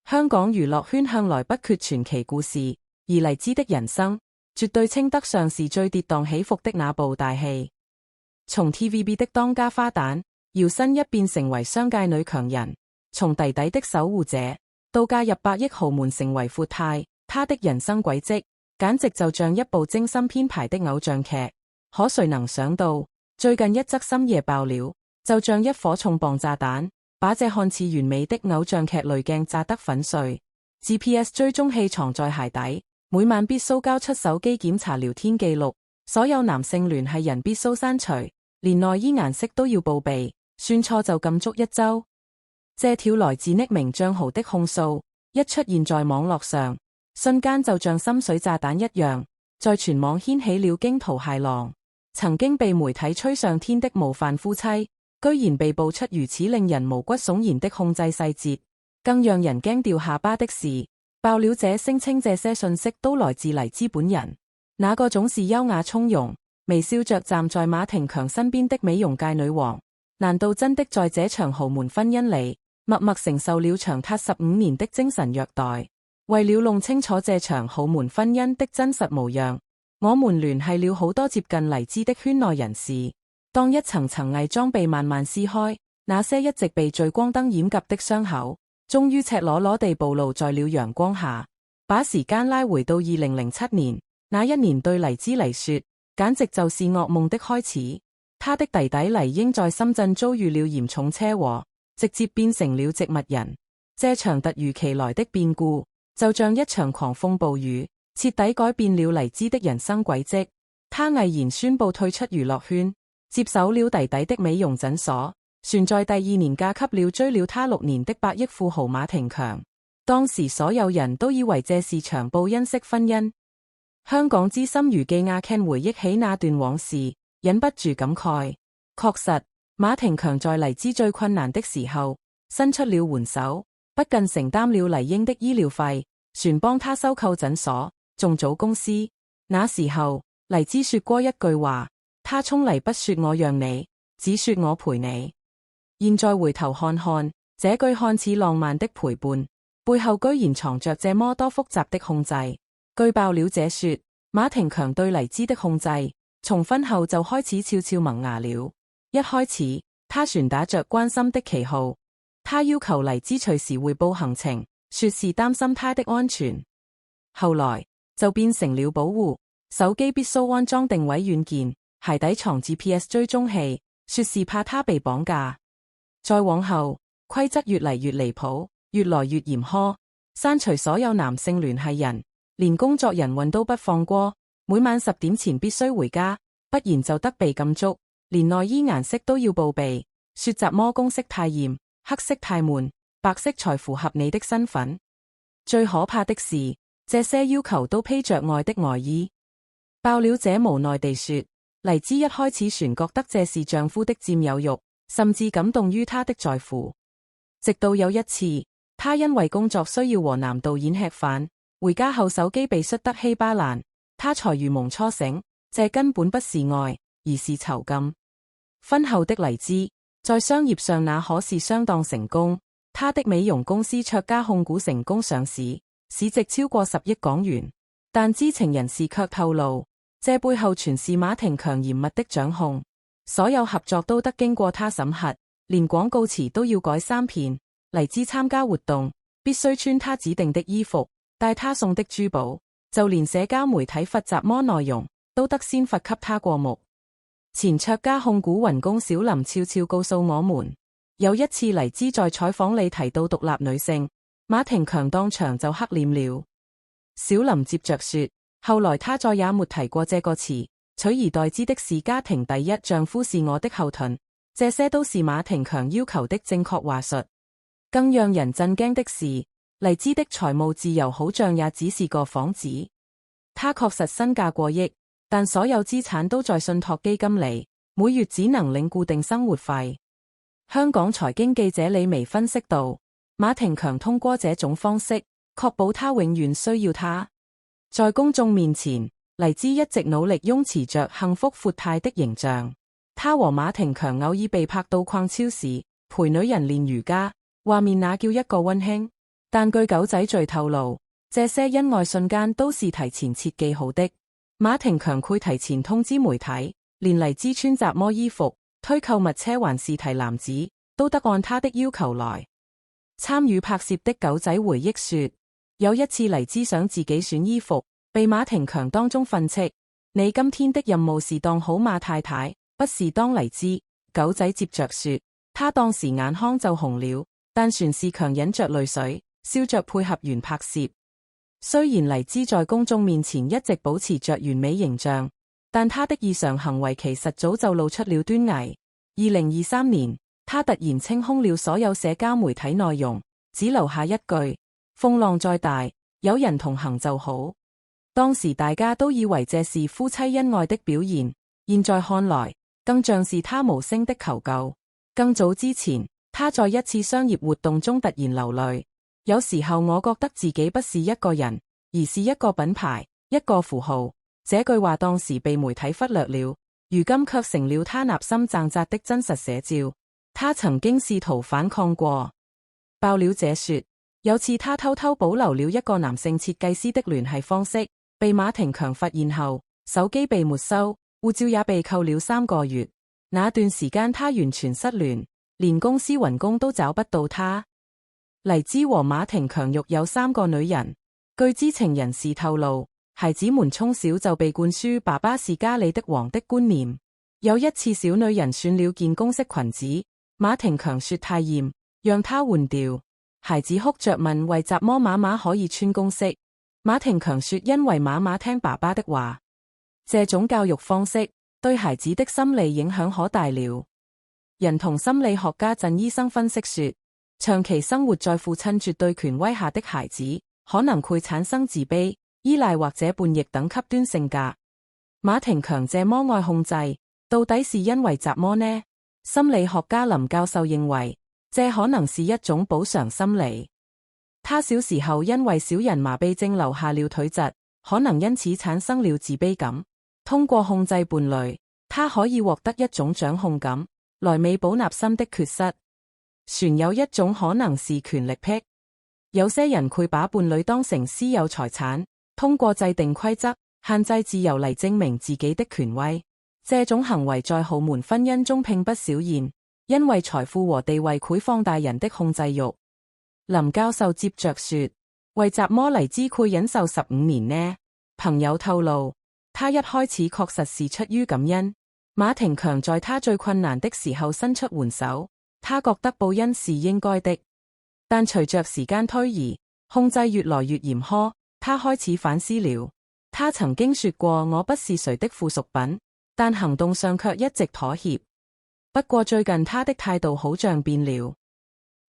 香港娛樂圈向來不缺傳奇故事，而黎姿的人生絕對稱得上是最跌宕起伏的那部大戲。從 TVB 的當家花旦，搖身一變成為商界女強人，從弟弟的守護者到嫁入百億豪門成為闊太，她的人生軌跡簡直就像一部精心編排的偶像劇。可誰能想到，最近一則深夜爆料，就像一顆重磅炸彈，把這看似完美的偶像劇濾鏡炸得粉碎。GPS 追蹤器藏在鞋底，每晚必須交出手機檢查聊天記錄，所有男性聯繫人必須刪除，連內衣顏色都要報備，算錯就禁足1週。這條來自匿名帳號的控訴一出現在網絡上，瞬間就像深水炸彈一樣，在全網掀起了驚濤駭浪。曾經被媒體吹上天的模範夫妻，居然被爆出如此令人毛骨悚然的控制細節。更讓人驚掉下巴的是，爆料者聲稱這些信息都來自黎姿本人，那個總是優雅從容、微笑着站在馬廷強身邊的美容界女王，難道真的在這場豪門婚姻裡，默默承受了長達15年的精神虐待？為了弄清楚這場豪門婚姻的真實模樣，我們聯繫了好多接近黎姿的圈內人士。當一層層偽裝被慢慢撕開，那些一直被聚光燈掩蓋的傷口，終於赤裸裸地暴露在了陽光下。把時間拉回到2007年，那一年對黎姿來說，簡直就是噩夢的開始。她的弟弟黎英在深圳遭遇了嚴重車禍，直接變成了植物人。這場突如其來的變故，就像一場狂風暴雨，徹底改變了黎姿的人生軌跡。她毅然宣布退出娛樂圈，接手了弟弟的美容診所，旋在第2年嫁給了追了她6年的百億富豪馬廷強。當時所有人都以為這是場報恩式婚姻。香港資深娛記阿 Ken 回憶起那段往事，忍不住感慨，確實，馬廷強在黎姿最困難的時候，伸出了援手，不僅承擔了黎英的醫療費，旋幫她收購診所，仲組公司。那時候，黎姿說過一句話，她從來不說我讓你，只說我陪你。現在回頭看看，這句看似浪漫的陪伴，背後居然藏着這麼多複雜的控制。據爆料者說，馬廷強對黎姿的控制，從婚後就開始悄悄萌芽了。一開始，他旋打着關心的旗號，他要求黎姿隨時匯報行程，說是擔心她的安全。後來就變成了保護，手機必須安裝定位軟件，鞋底藏 GPS 追蹤器，說是怕她被綁架。再往後，規則越嚟越離譜，越來越嚴苛，刪除所有男性聯繫人，連工作人員都不放過，每晚10點前必須回家，不然就得被禁足，連內衣顏色都要報備，說什麼公色太艷，黑色太悶，白色才符合你的身份。最可怕的是，這些要求都披着愛的外衣。爆料者無奈地說，黎姿一開始全覺得這是丈夫的佔有慾，甚至感動於他的在乎。直到有一次，她因為工作需要和男導演吃飯，回家後手機被摔得稀巴爛，她才如夢初醒，這根本不是愛，而是囚禁。婚後的黎姿在商業上那可是相當成功，她的美容公司卓家控股成功上市，市值超過10億港元。但知情人士卻透露，這背後全是馬廷強嚴密的掌控，所有合作都得經過他審核，連廣告詞都要改3遍。黎姿參加活動必須穿他指定的衣服，帶他送的珠寶，就連社交媒體發什麼內容都得先發給他過目。前卓家控股員工小林悄悄告訴我們，有一次黎姿在採訪裡提到獨立女性，馬廷強當場就黑臉了。小林接着說，後來他再也沒提過這個詞，取而代之的是家庭第一，丈夫是我的後盾，這些都是馬廷強要求的正確話術。更讓人震驚的是，黎姿的財務自由好像也只是個幌子。她確實身價過億，但所有資產都在信託基金裡，每月只能領固定生活費。香港財經記者李薇分析道，馬廷強通過這種方式，確保他永遠需要他。在公眾面前，黎姿一直努力擁持着幸福闊太的形象。她和馬廷強偶爾被拍到逛超市，陪女人練瑜伽，畫面那叫一個溫馨。但據狗仔隊透露，這些恩愛瞬間都是提前設計好的。馬廷強會提前通知媒體，連黎姿穿雜魔衣服、推購物車還是提籃子，都得按他的要求來。參與拍攝的狗仔回憶說，有一次黎姿想自己選衣服，被馬廷強當中訓斥：你今天的任務是當好馬太太，不是當黎姿。狗仔接着說，他當時眼眶就紅了，但船是強忍着淚水，笑着配合完拍攝。雖然黎姿在公眾面前一直保持着完美形象，但她的異常行為其實早就露出了端倪。2023年，她突然清空了所有社交媒體內容，只留下一句：風浪再大，有人同行就好。當時大家都以為這是夫妻恩愛的表現，現在看來，更像是她無聲的求救。更早之前，她在一次商業活動中突然流淚。有時候我覺得自己不是一個人，而是一個品牌，一個符號。這句話當時被媒體忽略了，如今卻成了他納心掙扎的真實寫照。他曾經試圖反抗過。爆料者說，有次他偷偷保留了一個男性設計師的聯繫方式，被馬廷強發現後，手機被沒收，護照也被扣了3個月。那段時間他完全失聯，連公司員工都找不到他。黎姿和馬廷強育有3個女人。據知情人士透露，孩子們從小就被灌輸爸爸是家裏的王的觀念。有一次小女人選了件公式裙子，馬廷強說太艷，讓她換掉。孩子哭着問為什麼媽媽可以穿公式，馬廷強說因為媽媽聽爸爸的話。這種教育方式對孩子的心理影響可大了。人同心理學家鄭醫生分析說，長期生活在父親絕對權威下的孩子，可能會產生自卑、依賴或者叛逆等極端性格。馬廷強這麼愛控制，到底是因為什麼呢？心理學家林教授認為，這可能是一種補償心理。他小時候因為小人麻痹症留下了腿疾，可能因此產生了自卑感。通過控制伴侶，他可以獲得一種掌控感，來彌補內心的缺失。船有一種可能是權力癖，有些人會把伴侶當成私有財產，通過制定規則、限制自由嚟證明自己的權威。這種行為在豪門婚姻中並不少見，因為財富和地位會放大人的控制欲。林教授接着說，為什麼黎姿會忍受15年呢？朋友透露，他一開始確實是出於感恩，馬廷強在他最困難的時候伸出援手。他覺得報恩是應該的，但隨着時間推移，控制越來越嚴苛，他開始反思了。他曾經說過我不是誰的附屬品，但行動上卻一直妥協。不過最近他的態度好像變了。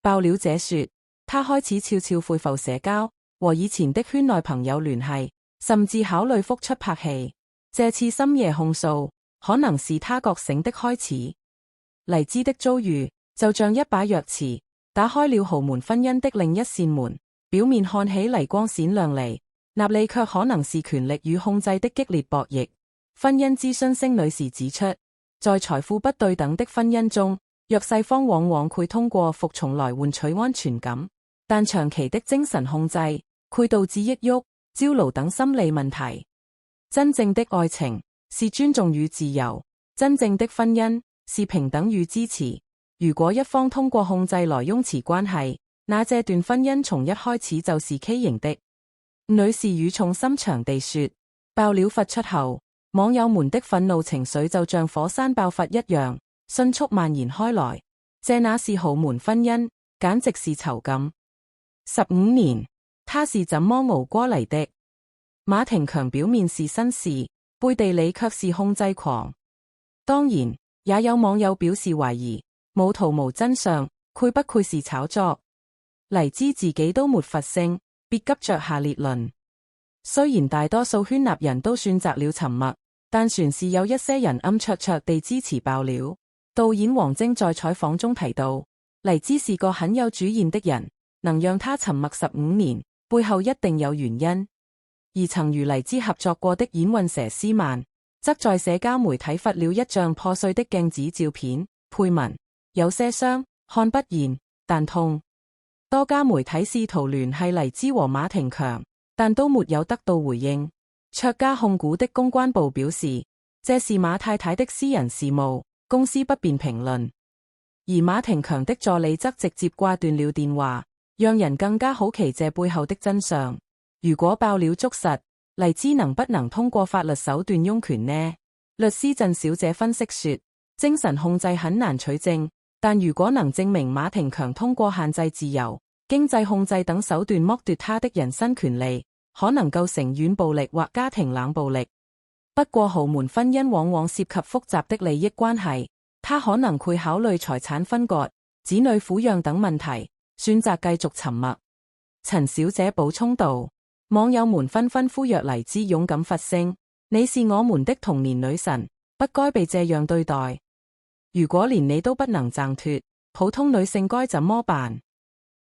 爆料者說，他開始悄悄恢復社交，和以前的圈內朋友聯繫，甚至考慮復出拍戲。這次深夜控訴，可能是他覺醒的開始。黎姿的遭遇就像一把鑰匙，打開了豪門婚姻的另一扇門。表面看起嚟光鮮亮麗，納里卻可能是權力與控制的激烈博弈。婚姻諮詢星女士指出，在財富不對等的婚姻中，弱勢方往往會通過服從來換取安全感，但長期的精神控制會導致抑鬱、焦慮等心理問題。真正的愛情是尊重與自由，真正的婚姻是平等與支持。如果一方通過控制來擁持關係，那這段婚姻從一開始就是畸形的。女士語重心長地說，爆料發出後，網友們的憤怒情緒就像火山爆發一樣，迅速蔓延開來。這哪是豪門婚姻，簡直是囚禁。15年，他是怎麼熬過嚟的？馬廷強表面是紳士，背地裡卻是控制狂。當然，也有網友表示懷疑，無圖無真相，會不會是炒作？黎姿自己都沒發聲，別急着下結論。雖然大多數圈內人都選擇了沉默，但船是有一些人暗戳戳地支持爆料。導演王晶在採訪中提到，黎姿是個很有主見的人，能讓她沉默15年，背後一定有原因。而曾與黎姿合作過的演運佘詩曼，則在社交媒體發了一張破碎的鏡子照片，配文有些傷，看不見，但痛。多家媒體試圖聯繫黎姿和馬廷強，但都沒有得到回應。卓家控股的公關部表示，這是馬太太的私人事務，公司不便評論。而馬廷強的助理則直接掛斷了電話，讓人更加好奇這背後的真相。如果爆料捉實，黎姿能不能通過法律手段擁權呢？律師鄭小姐分析說，精神控制很難取證，但如果能證明馬廷強通過限制自由、經濟控制等手段剝奪他的人身權利，可能構成軟暴力或家庭冷暴力。不過豪門婚姻往往涉及複雜的利益關係，他可能會考慮財產分割、子女撫養等問題，選擇繼續沉默。陳小姐補充道，網友們紛紛呼籲黎姿勇敢發聲，你是我們的童年女神，不該被這樣對待。如果連你都不能掙脫，普通女性該怎麼辦？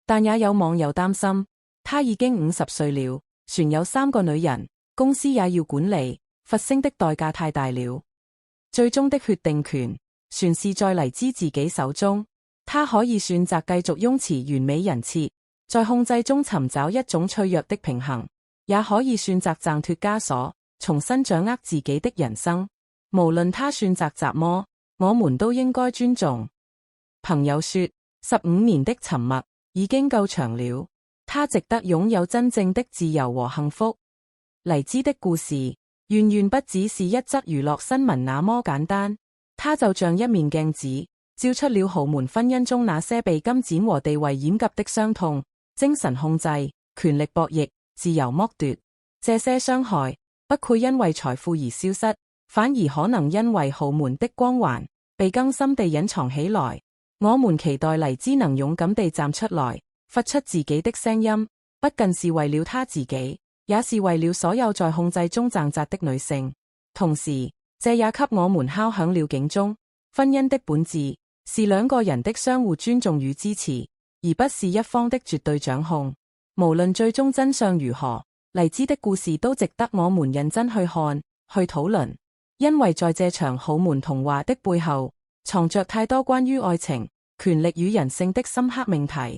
但也有網友擔心，她已經50歲了，船有3個女人，公司也要管理，發聲的代價太大了。最終的決定權，船是在黎姿自己手中，她可以選擇繼續擁持完美人設，在控制中尋找一種脆弱的平衡，也可以選擇掙脫枷鎖，重新掌握自己的人生。無論她選擇怎麼，我們都應該尊重。朋友說，15年的沉默已經夠長了，她值得擁有真正的自由和幸福。黎姿的故事遠遠不只是一則娛樂新聞那麼簡單，她就像一面鏡子，照出了豪門婚姻中那些被金錢和地位掩蓋的傷痛、精神控制、權力博弈、自由剝奪。這些傷害不會因為財富而消失，反而可能因為豪門的光環被更深地隱藏起來。我們期待黎姿能勇敢地站出來，發出自己的聲音，不僅是為了她自己，也是為了所有在控制中掙扎的女性。同時，這也給我們敲響了警鐘，婚姻的本質是兩個人的相互尊重與支持，而不是一方的絕對掌控。無論最終真相如何，黎姿的故事都值得我們認真去看、去討論，因為在這場豪門童話的背後，藏着太多關於愛情、權力與人性的深刻命題。